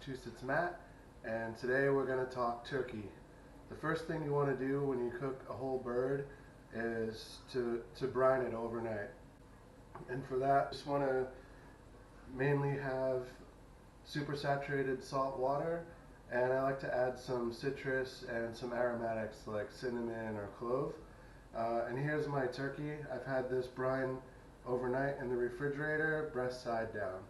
Massachusetts Matt, and today we're going to talk turkey. The first thing you want to do when you cook a whole bird is to brine it overnight. And for that, just want to mainly have super saturated salt water, and I like to add some citrus and some aromatics like cinnamon or clove. And here's my turkey. I've had this brine overnight in the refrigerator, breast side down.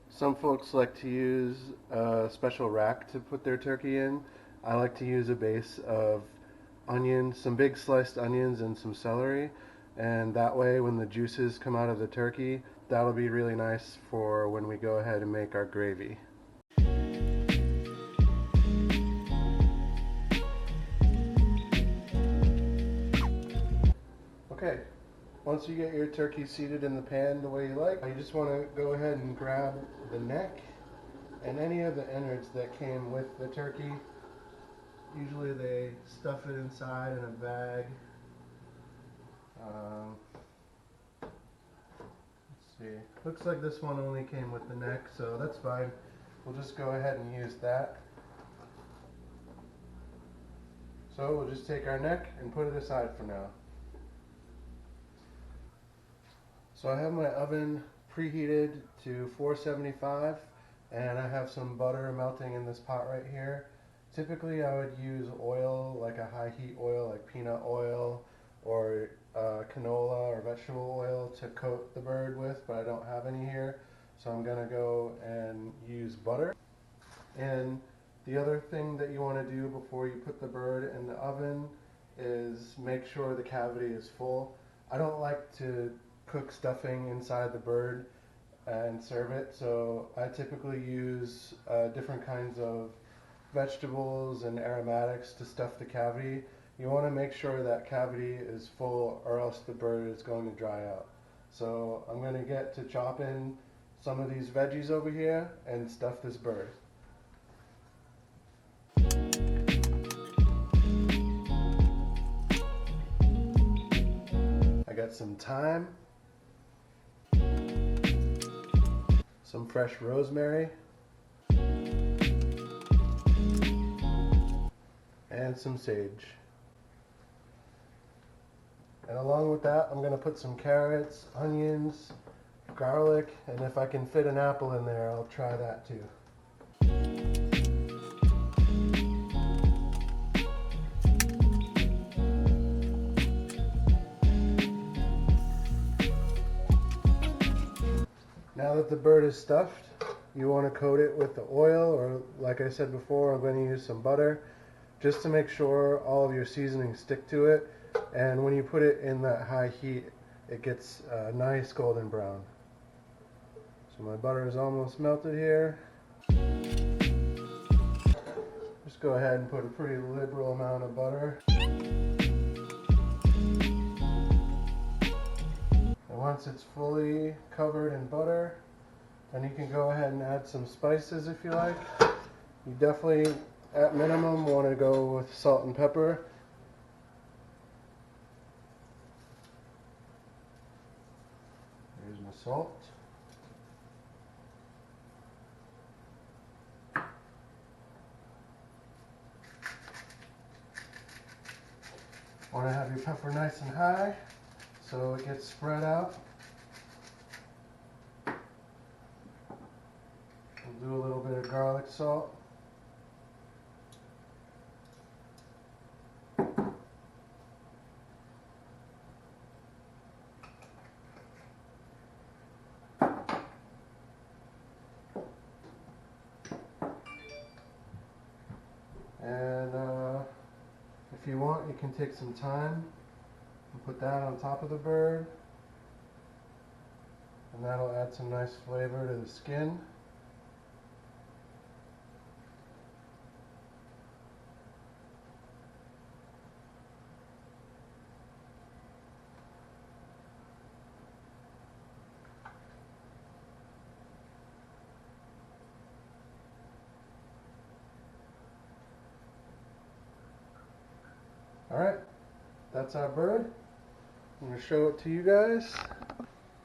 Some folks like to use a special rack to put their turkey in. I like to use a base of onions, some big sliced onions and some celery, and that way when the juices come out of the turkey, that'll be really nice for when we go ahead and make our gravy. Okay, once you get your turkey seated in the pan the way you like, you just want to go ahead and grab the neck and any of the innards that came with the turkey. Usually they stuff it inside in a bag. Let's see. Looks like this one only came with the neck, so that's fine. We'll just go ahead and use that. So we'll just take our neck and put it aside for now. So I have my oven preheated to 475, and I have some butter melting in this pot right here. Typically I would use oil, like a high heat oil like peanut oil or canola or vegetable oil to coat the bird with, but I don't have any here, so I'm going to go and use butter. And the other thing that you want to do before you put the bird in the oven is make sure the cavity is full. I don't like to cook stuffing inside the bird and serve it, so I typically use different kinds of vegetables and aromatics to stuff the cavity. You want to make sure that cavity is full or else the bird is going to dry out. So I'm going to get to chopping some of these veggies over here and stuff this bird. I got some thyme, some fresh rosemary, and some sage. And along with that, I'm going to put some carrots, onions, garlic, and if I can fit an apple in there, I'll try that too. Now that the bird is stuffed, you want to coat it with the oil, or like I said before, I'm going to use some butter just to make sure all of your seasonings stick to it. And when you put it in that high heat, it gets nice golden brown. So my butter is almost melted here. Just go ahead and put a pretty liberal amount of butter. And once it's fully covered in butter, then you can go ahead and add some spices if you like. You definitely, at minimum, want to go with salt and pepper. Here's my salt. Want to have your pepper nice and high so it gets spread out. We'll do a little bit of garlic salt. And if you want, you can take some thyme and put that on top of the bird, and that'll add some nice flavor to the skin. Alright, that's our bird. I'm going to show it to you guys.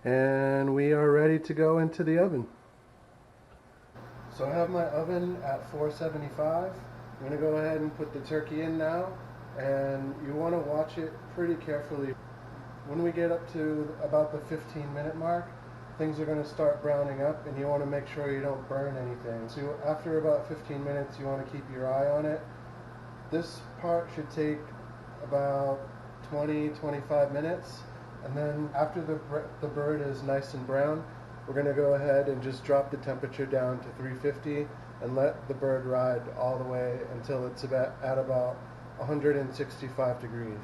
And we are ready to go into the oven. So I have my oven at 475. I'm going to go ahead and put the turkey in now, and you want to watch it pretty carefully. When we get up to about the 15-minute mark, things are going to start browning up, and you want to make sure you don't burn anything. So after about 15 minutes, you want to keep your eye on it. This part should take about 20-25 minutes, and then after the bird is nice and brown, we're going to go ahead and just drop the temperature down to 350 and let the bird ride all the way until it's at about 165 degrees.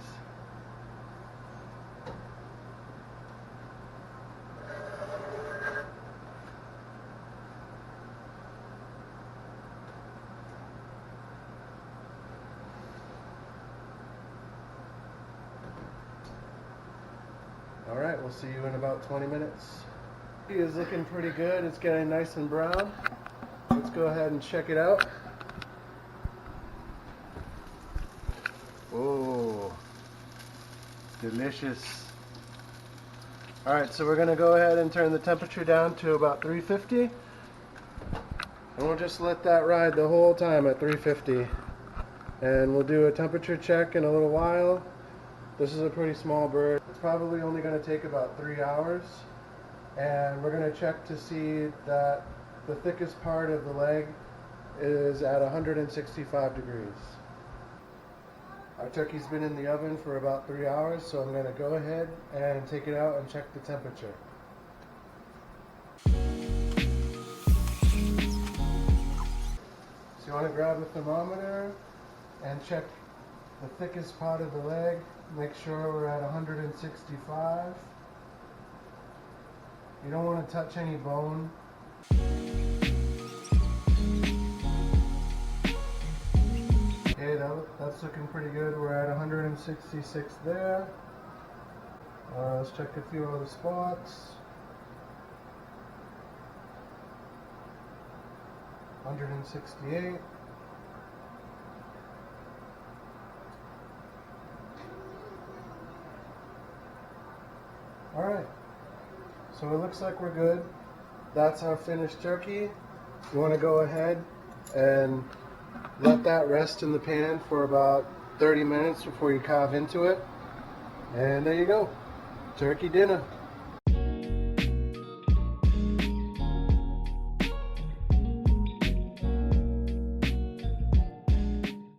All right, we'll see you in about 20 minutes. It is looking pretty good. It's getting nice and brown. Let's go ahead and check it out. Oh, delicious. All right, so we're gonna go ahead and turn the temperature down to about 350. And we'll just let that ride the whole time at 350. And we'll do a temperature check in a little while. This is a pretty small bird. It's probably only gonna take about 3 hours. And we're going to check to see that the thickest part of the leg is at 165 degrees. Our turkey's been in the oven for about 3 hours, so I'm going to go ahead and take it out and check the temperature. So you want to grab a thermometer and check the thickest part of the leg. Make sure we're at 165. You don't want to touch any bone. Okay, that's looking pretty good. We're at 166 there. Let's check a few other spots. 168. All right. So it looks like we're good. That's our finished turkey. You want to go ahead and let that rest in the pan for about 30 minutes before you carve into it. And there you go. Turkey dinner.